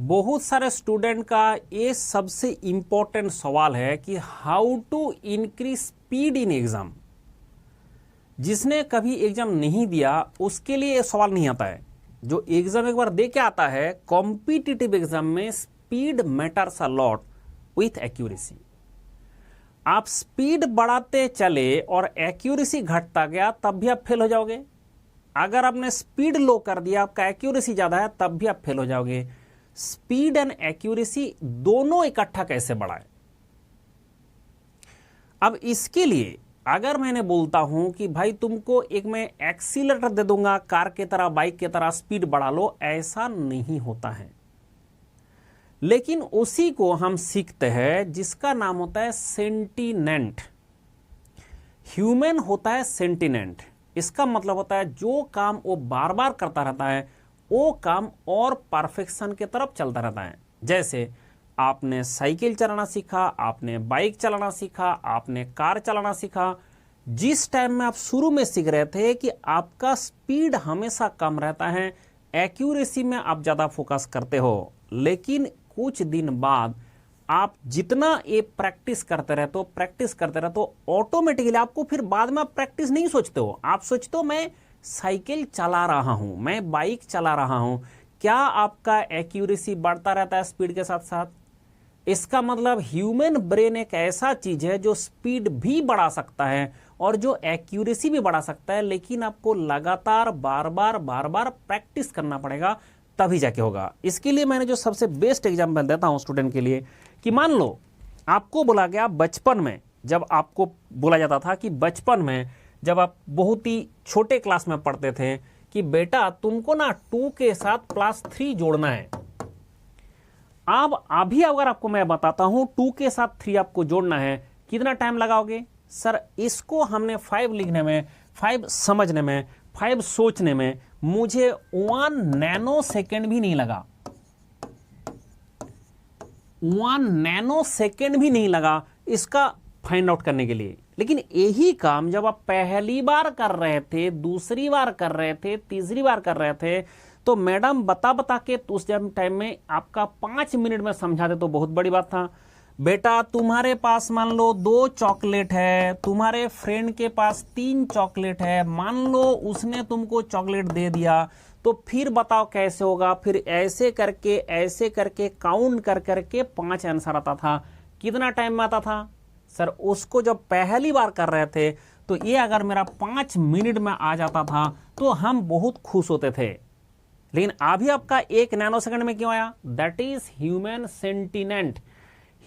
बहुत सारे स्टूडेंट का ये सबसे इंपॉर्टेंट सवाल है कि how to increase speed in exam. जिसने कभी एग्जाम नहीं दिया उसके लिए ये सवाल नहीं आता है। जो एग्जाम एक बार दे के आता है, कॉम्पिटिटिव एग्जाम में speed matters a lot with accuracy. आप स्पीड बढ़ाते चले और एक्यूरेसी घटता गया तब भी आप फेल हो जाओगे। अगर आपने स्पीड लो कर दिया, आपका एक्यूरेसी ज्यादा है, तब भी आप फेल हो जाओगे। स्पीड एंड एक्यूरेसी दोनों इकट्ठा कैसे बढ़ाए? अब इसके लिए अगर मैंने बोलता हूं कि भाई तुमको एक मैं एक्सीलरेटर दे दूंगा, कार की तरह, बाइक की तरह स्पीड बढ़ा लो, ऐसा नहीं होता है। लेकिन उसी को हम सीखते हैं जिसका नाम होता है सेंटिनेंट। ह्यूमन होता है सेंटिनेंट। इसका मतलब होता है जो काम वो बार बार करता रहता है वो काम और परफेक्शन की तरफ चलता रहता है। जैसे आपने साइकिल चलाना सीखा, आपने बाइक चलाना सीखा, आपने कार चलाना सीखा। जिस टाइम में आप शुरू में सीख रहे थे कि आपका स्पीड हमेशा कम रहता है, एक्यूरेसी में आप ज़्यादा फोकस करते हो, लेकिन कुछ दिन बाद आप जितना ये प्रैक्टिस करते रहते हो, ऑटोमेटिकली आपको फिर बाद में आप प्रैक्टिस नहीं सोचते हो। आप सोचते हो मैं साइकिल चला रहा हूं, मैं बाइक चला रहा हूं। क्या आपका एक्यूरेसी बढ़ता रहता है स्पीड के साथ साथ? इसका मतलब ह्यूमन ब्रेन एक ऐसा चीज है जो स्पीड भी बढ़ा सकता है और जो एक्यूरेसी भी बढ़ा सकता है, लेकिन आपको लगातार बार बार प्रैक्टिस करना पड़ेगा, तभी जाके होगा। इसके लिए मैंने जो सबसे बेस्ट एग्जाम्पल देता हूं स्टूडेंट के लिए कि मान लो आपको बोला गया बचपन में, जब आपको बोला जाता था कि बचपन में जब आप बहुत ही छोटे क्लास में पढ़ते थे कि बेटा तुमको ना 2 के साथ +3 जोड़ना है। अब अभी अगर आपको मैं बताता हूं 2 के साथ 3 आपको जोड़ना है, कितना टाइम लगाओगे? सर इसको हमने 5 लिखने में, 5 समझने में, 5 सोचने में मुझे 1 नैनो सेकेंड भी नहीं लगा। 1 नैनो सेकेंड भी नहीं लगा इसका फाइंड आउट करने के लिए। लेकिन यही काम जब आप पहली बार कर रहे थे, दूसरी बार कर रहे थे, तीसरी बार कर रहे थे, तो मैडम बता के उस टाइम में आपका 5 मिनट में समझा दे तो बहुत बड़ी बात था। बेटा तुम्हारे पास मान लो 2 चॉकलेट है, तुम्हारे फ्रेंड के पास 3 चॉकलेट है, मान लो उसने तुमको चॉकलेट दे दिया, तो फिर बताओ कैसे होगा? फिर ऐसे करके काउंट कर करके 5 आंसर आता था। कितना टाइम में आता था? सर उसको जब पहली बार कर रहे थे तो ये अगर मेरा 5 मिनट में आ जाता था तो हम बहुत खुश होते थे। लेकिन अभी आपका 1 नैनो सेकंड में क्यों आया? That is human sentient.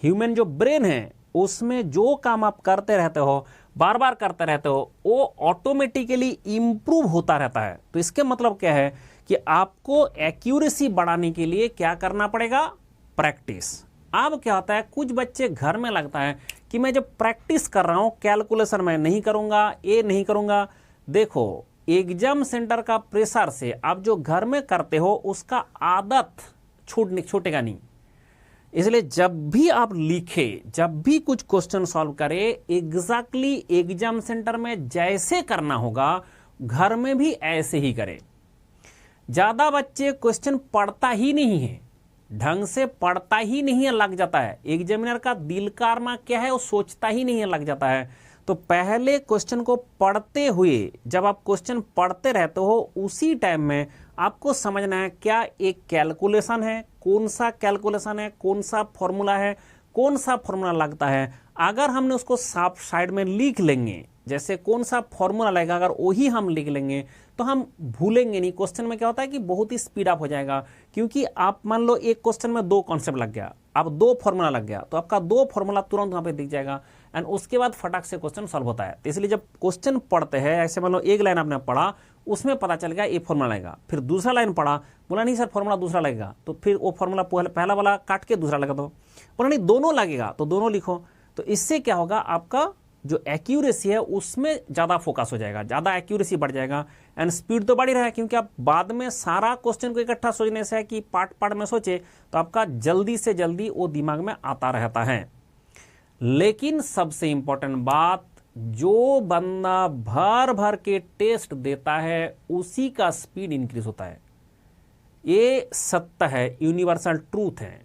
Human जो ब्रेन है उसमें जो काम आप करते रहते हो, बार बार करते रहते हो, वो ऑटोमेटिकली इंप्रूव होता रहता है। तो इसके मतलब क्या है कि आपको एक्यूरेसी बढ़ाने के लिए क्या करना पड़ेगा? प्रैक्टिस। अब क्या होता है, कुछ बच्चे घर में लगता है कि मैं जब प्रैक्टिस कर रहा हूं, कैलकुलेशन मैं नहीं करूंगा, ये नहीं करूंगा। देखो एग्जाम सेंटर का प्रेशर से आप जो घर में करते हो उसका आदत छूटेगा नहीं। इसलिए जब भी आप लिखे, जब भी कुछ क्वेश्चन सॉल्व करें, एग्जैक्टली एग्जाम सेंटर में जैसे करना होगा घर में भी ऐसे ही करें। ज्यादा बच्चे क्वेश्चन पढ़ता ही नहीं है, ढंग से पढ़ता ही नहीं है, लग जाता है। एग्जामिनर का दिल कारना क्या है वो सोचता ही नहीं है, लग जाता है। तो पहले क्वेश्चन को पढ़ते हुए, जब आप क्वेश्चन पढ़ते रहते हो उसी टाइम में आपको समझना है क्या एक कैलकुलेशन है, कौन सा कैलकुलेशन है, कौन सा फॉर्मूला है, कौन सा फॉर्मूला लगता है। अगर हमने उसको साफ साइड में लिख लेंगे, जैसे कौन सा फॉर्मूला लगेगा, अगर वही हम लिख लेंगे तो हम भूलेंगे नहीं। क्वेश्चन में क्या होता है कि बहुत ही स्पीड अप हो जाएगा, क्योंकि आप मान लो एक क्वेश्चन में 2 कॉन्सेप्ट लग गया, अब 2 फॉर्मूला लग गया, तो आपका 2 फॉर्मूला तुरंत वहां पे दिख जाएगा एंड उसके बाद फटाक से क्वेश्चन सॉल्व होता है। तो इसलिए जब क्वेश्चन पढ़ते हैं, ऐसे मान लो एक लाइन आपने पढ़ा, उसमें पता चल गया ये फॉर्मूला लगेगा, फिर दूसरा लाइन पढ़ा, बोला नहीं सर फॉर्मूला दूसरा लगेगा, तो फिर वो फॉर्मूला पहला वाला काट के दूसरा लगा दो, बोला नहीं दोनों लगेगा तो दोनों लिखो। तो इससे क्या होगा, आपका जो एक्यूरेसी है उसमें ज्यादा फोकस हो जाएगा, ज्यादा एक्यूरेसी बढ़ जाएगा एंड स्पीड तो बढ़ ही रहा है, क्योंकि आप बाद में सारा क्वेश्चन को इकट्ठा सोचने से है कि पार्ट में सोचे तो आपका जल्दी से जल्दी वो दिमाग में आता रहता है। लेकिन सबसे इंपॉर्टेंट बात, जो बंदा भर भर के टेस्ट देता है उसी का स्पीड इंक्रीज होता है। ये सत्य है, यूनिवर्सल ट्रूथ है।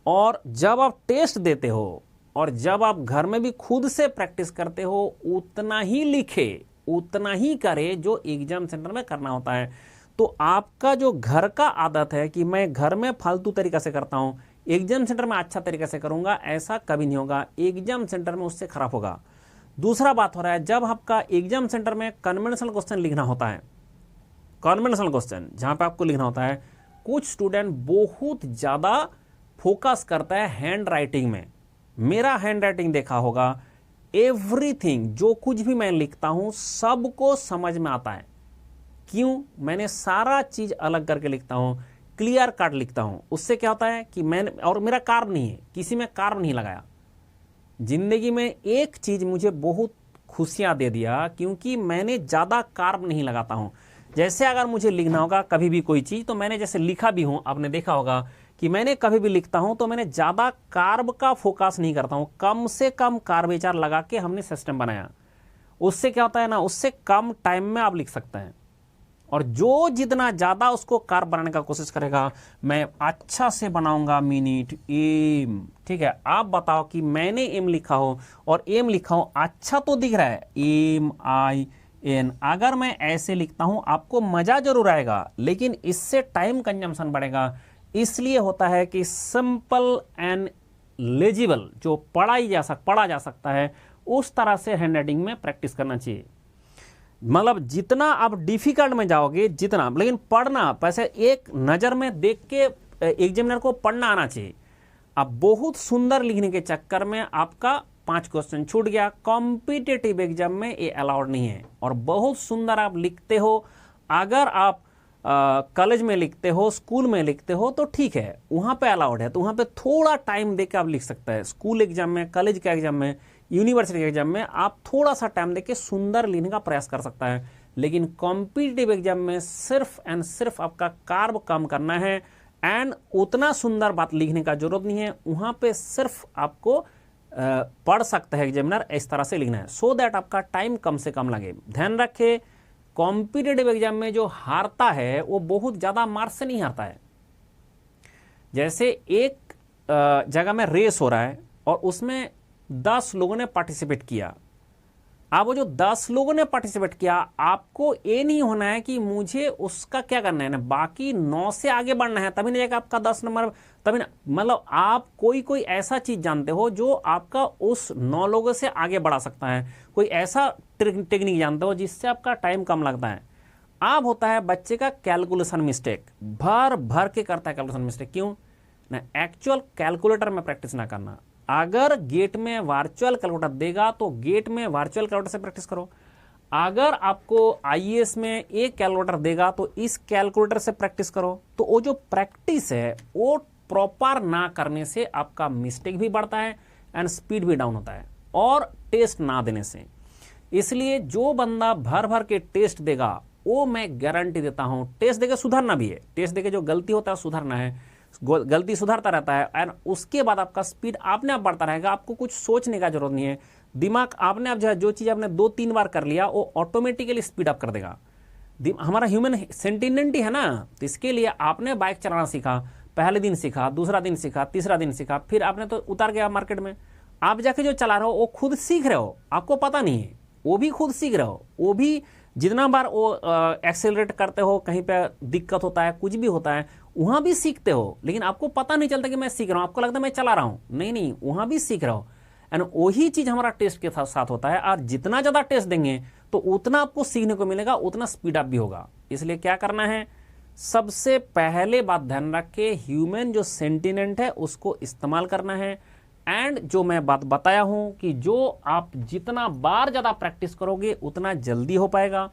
और जब आप टेस्ट देते हो और जब आप घर में भी खुद से प्रैक्टिस करते हो, उतना ही लिखे, उतना ही करे जो एग्जाम सेंटर में करना होता है। तो आपका जो घर का आदत है कि मैं घर में फालतू तरीका से करता हूं, एग्जाम सेंटर में अच्छा तरीका से करूंगा, ऐसा कभी नहीं होगा। एग्जाम सेंटर में उससे खराब होगा। दूसरा बात हो रहा है, जब आपका एग्जाम सेंटर में कन्वेंशनल क्वेश्चन लिखना होता है, कन्वेंशनल क्वेश्चन जहां पे आपको लिखना होता है, कुछ स्टूडेंट बहुत ज्यादा फोकस करता है हैंड राइटिंग में। मेरा हैंड राइटिंग देखा होगा, एवरीथिंग जो कुछ भी मैं लिखता हूं सबको समझ में आता है। क्यों? मैंने सारा चीज अलग करके लिखता हूं, क्लियर कट लिखता हूं। उससे क्या होता है कि मैंने, और मेरा कार्ब नहीं है, किसी में कार्ब नहीं लगाया। जिंदगी में एक चीज मुझे बहुत खुशियां दे दिया, क्योंकि मैंने ज्यादा कार्ब नहीं लगाता हूं। जैसे अगर मुझे लिखना होगा कभी भी कोई चीज, तो मैंने जैसे लिखा भी हूं, आपने देखा होगा कि मैंने कभी भी लिखता हूं तो मैंने ज्यादा कार्ब का फोकस नहीं करता हूं, कम से कम कार्बेचर लगा के हमने सिस्टम बनाया। उससे क्या होता है ना, उससे कम टाइम में आप लिख सकते हैं। और जो जितना ज्यादा उसको कार्ब बनाने का कोशिश करेगा, मैं अच्छा से बनाऊंगा मिनट एम। ठीक है, आप बताओ कि मैंने एम लिखा हो और एम लिखा हो, अच्छा तो दिख रहा है, एम आई एन। अगर मैं ऐसे लिखता हूं आपको मजा जरूर आएगा, लेकिन इससे टाइम कंजम्पशन बढ़ेगा। इसलिए होता है कि सिंपल एंड लेजिबल, जो पढ़ा जा सकता है, उस तरह से हैंडराइटिंग में प्रैक्टिस करना चाहिए। मतलब जितना आप डिफिकल्ट में जाओगे, जितना, लेकिन पढ़ना वैसे एक नजर में देख के एग्जामिनर को पढ़ना आना चाहिए। अब बहुत सुंदर लिखने के चक्कर में आपका 5 क्वेश्चन छूट गया। कॉम्पिटिटिव एग्जाम में ये अलाउड नहीं है। और बहुत सुंदर आप लिखते हो, अगर आप कॉलेज में लिखते हो, स्कूल में लिखते हो तो ठीक है, वहां पे अलाउड है, तो वहां पे थोड़ा टाइम देके आप लिख सकते हैं। स्कूल एग्जाम में, कॉलेज के एग्जाम में, यूनिवर्सिटी के एग्जाम में आप थोड़ा सा टाइम देके सुंदर लिखने का प्रयास कर सकता है। लेकिन कॉम्पिटिटिव एग्जाम में सिर्फ एंड सिर्फ आपका कार्ब कम करना है, एंड उतना सुंदर बात लिखने का जरूरत नहीं है। वहां पे सिर्फ आपको पढ़ सकता है एग्जामिनर, इस तरह से लिखना है, सो दैट आपका टाइम कम से कम लगे। ध्यान रखे, कॉम्पिटिटिव एग्जाम में जो हारता है वो बहुत ज्यादा मार्क्स से नहीं हारता है। जैसे एक जगह में रेस हो रहा है और उसमें 10 लोगों ने पार्टिसिपेट किया। अब वो जो 10 लोगों ने पार्टिसिपेट किया, आपको ये नहीं होना है कि मुझे उसका क्या करना है ना, बाकी 9 से आगे बढ़ना है, तभी नहीं जाएगा आपका 10 नंबर, तभी ना। मतलब आप कोई ऐसा चीज जानते हो जो आपका उस 9 लोगों से आगे बढ़ा सकता है, कोई ऐसा टेक्निक जानते हो जिससे आपका टाइम कम लगता है। अब होता है बच्चे का कैलकुलेशन मिस्टेक, भर भर के करता है कैलकुलेशन मिस्टेक। क्यों ना? एक्चुअल कैलकुलेटर में प्रैक्टिस ना करना। अगर गेट में वर्चुअल कैलकुलेटर देगा तो गेट में वर्चुअल कैलकुलेटर से प्रैक्टिस करो। अगर आपको आईएएस में एक कैलकुलेटर देगा तो इस कैलकुलेटर से प्रैक्टिस करो। तो वो जो प्रैक्टिस है वो प्रॉपर ना करने से आपका मिस्टेक भी बढ़ता है एंड स्पीड भी डाउन होता है, और टेस्ट ना देने से। इसलिए जो बंदा भर भर के टेस्ट देगा, वो मैं गारंटी देता हूं, टेस्ट देके सुधरना भी है, टेस्ट देके जो गलती होता है सुधरना है, गलती सुधारता रहता है, एंड उसके बाद आपका स्पीड आपने आप बढ़ता रहेगा। आपको कुछ सोचने का जरूरत नहीं है, दिमाग आपने आप जो चीज आपने 2-3 बार कर लिया, वो ऑटोमेटिकली स्पीड अप कर देगा। हमारा ह्यूमन सेंटिनेंट ही है ना, तो इसके लिए आपने बाइक चलाना सीखा, पहले दिन सीखा, दूसरा दिन सीखा, तीसरा दिन सीखा, फिर आपने तो उतार गया मार्केट में। आप जाके जो चला रहे हो वो खुद सीख रहे हो, आपको पता नहीं है, वो भी खुद सीख रहे हो। वो भी जितना बार वो एक्सेलरेट करते हो, कहीं पे दिक्कत होता है, कुछ भी होता है, वहां भी सीखते हो, लेकिन आपको पता नहीं चलता कि मैं सीख रहा हूं, आपको लगता है मैं चला रहा हूं। नहीं, वहां भी सीख रहे हो। एंड वही चीज हमारा टेस्ट के साथ होता है। और जितना ज्यादा टेस्ट देंगे तो उतना आपको सीखने को मिलेगा, उतना स्पीड अप भी होगा। इसलिए क्या करना है, सबसे पहले बात ध्यान रख के ह्यूमन जो सेंटिनेंट है उसको इस्तेमाल करना है। एंड जो मैं बात बताया हूं कि जो आप जितना बार ज्यादा प्रैक्टिस करोगे उतना जल्दी हो पाएगा।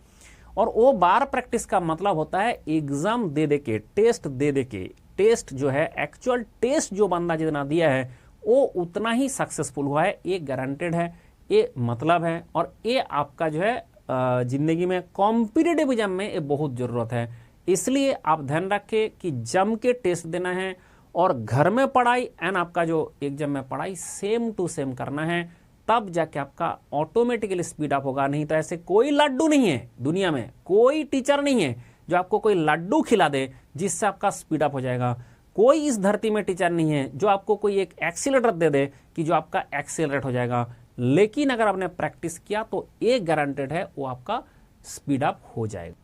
और वो बार प्रैक्टिस का मतलब होता है एग्जाम दे दे के, टेस्ट दे दे के, टेस्ट जो है एक्चुअल टेस्ट जो बंदा जितना दिया है वो उतना ही सक्सेसफुल हुआ है, ये गारंटेड है, ये मतलब है। और ये आपका जो है जिंदगी में कॉम्पिटिटिव एग्जाम में ये बहुत जरूरत है। इसलिए आप ध्यान रखें कि जम के टेस्ट देना है, और घर में पढ़ाई एंड आपका जो एग्जाम में पढ़ाई सेम टू सेम करना है, तब जाके आपका ऑटोमेटिकली स्पीड अप होगा। नहीं तो ऐसे कोई लड्डू नहीं है दुनिया में, कोई टीचर नहीं है जो आपको कोई लड्डू खिला दे जिससे आपका स्पीड अप हो जाएगा। कोई इस धरती में टीचर नहीं है जो आपको कोई एक एक्सीलरेटर दे दे कि जो आपका एक्सेलरेट हो जाएगा, लेकिन अगर आपने प्रैक्टिस किया तो एक गारंटेड है वो आपका स्पीड अप हो जाएगा।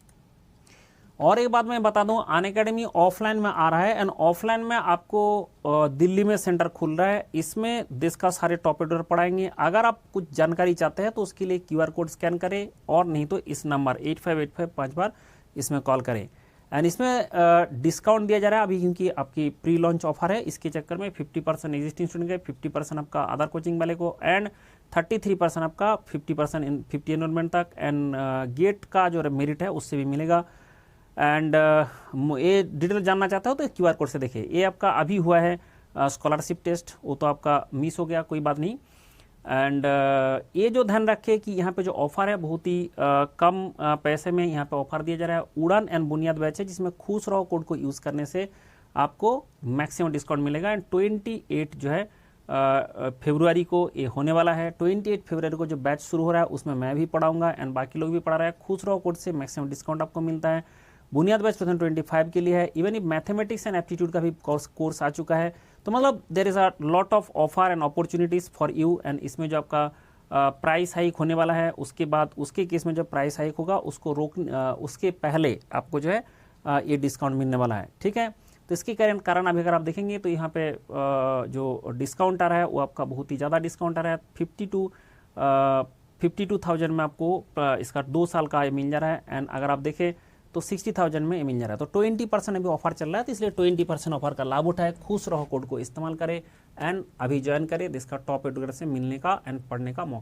और एक बात मैं बता दूं, अनअकैडमी ऑफलाइन में आ रहा है एंड ऑफलाइन में आपको दिल्ली में सेंटर खुल रहा है। इसमें देश का सारे टॉपिक पढ़ाएंगे। अगर आप कुछ जानकारी चाहते हैं तो उसके लिए QR कोड स्कैन करें, और नहीं तो इस नंबर 8585 5 बार इसमें कॉल करें। एंड इसमें डिस्काउंट दिया जा रहा है अभी, क्योंकि आपकी प्री लॉन्च ऑफर है। इसके चक्कर में 50% एग्जिस्टिंग स्टूडेंट के, 50% आपका अदर कोचिंग वाले को, एंड 33% आपका 50% 50 एनरोलमेंट तक, एंड गेट का जो मेरिट है उससे भी मिलेगा। एंड ये डिटेल जानना चाहता हो तो QR कोड से देखिए। ये आपका अभी हुआ है स्कॉलरशिप टेस्ट, वो तो आपका मिस हो गया, कोई बात नहीं। एंड ये जो ध्यान रखे कि यहाँ पे जो ऑफर है बहुत ही कम पैसे में यहाँ पे ऑफर दिया जा रहा है। उड़ान एंड बुनियाद बैच है जिसमें खुश रहो कोड को यूज़ करने से आपको मैक्सिमम डिस्काउंट मिलेगा। एंड 28 जो है फरवरी को ये होने वाला है। 28 फरवरी को जो बैच शुरू हो रहा है उसमें मैं भी पढ़ाऊंगा एंड बाकी लोग भी पढ़ा रहे हैं। खुश रहो कोड से मैक्सिमम डिस्काउंट आपको मिलता है। बुनियाद बैच 2025 के लिए है। Even if mathematics and aptitude का भी कोर्स आ चुका है। तो मतलब there is a lot of offer and opportunities for you. And इसमें जो आपका प्राइस हाइक होने वाला है, उसके बाद उसके केस में जब प्राइस हाइक होगा उसको उसके पहले आपको जो है ये डिस्काउंट मिलने वाला है, ठीक है। तो इसके कारण अभी अगर आप देखेंगे तो यहाँ पे जो डिस्काउंट आ रहा है वो आपका बहुत ही ज़्यादा डिस्काउंट आ रहा है। 52,000 में आपको इसका 2 साल का मिल जा रहा है। एंड अगर आप देखें तो 60,000 में मिल जा रहा है। तो 20% अभी ऑफर चल रहा है, तो इसलिए 20% ऑफर का लाभ उठाए। खुश रहो कोड को इस्तेमाल करें एंड अभी ज्वाइन करें। इसका टॉप एडुकेटर से मिलने का एंड पढ़ने का मौका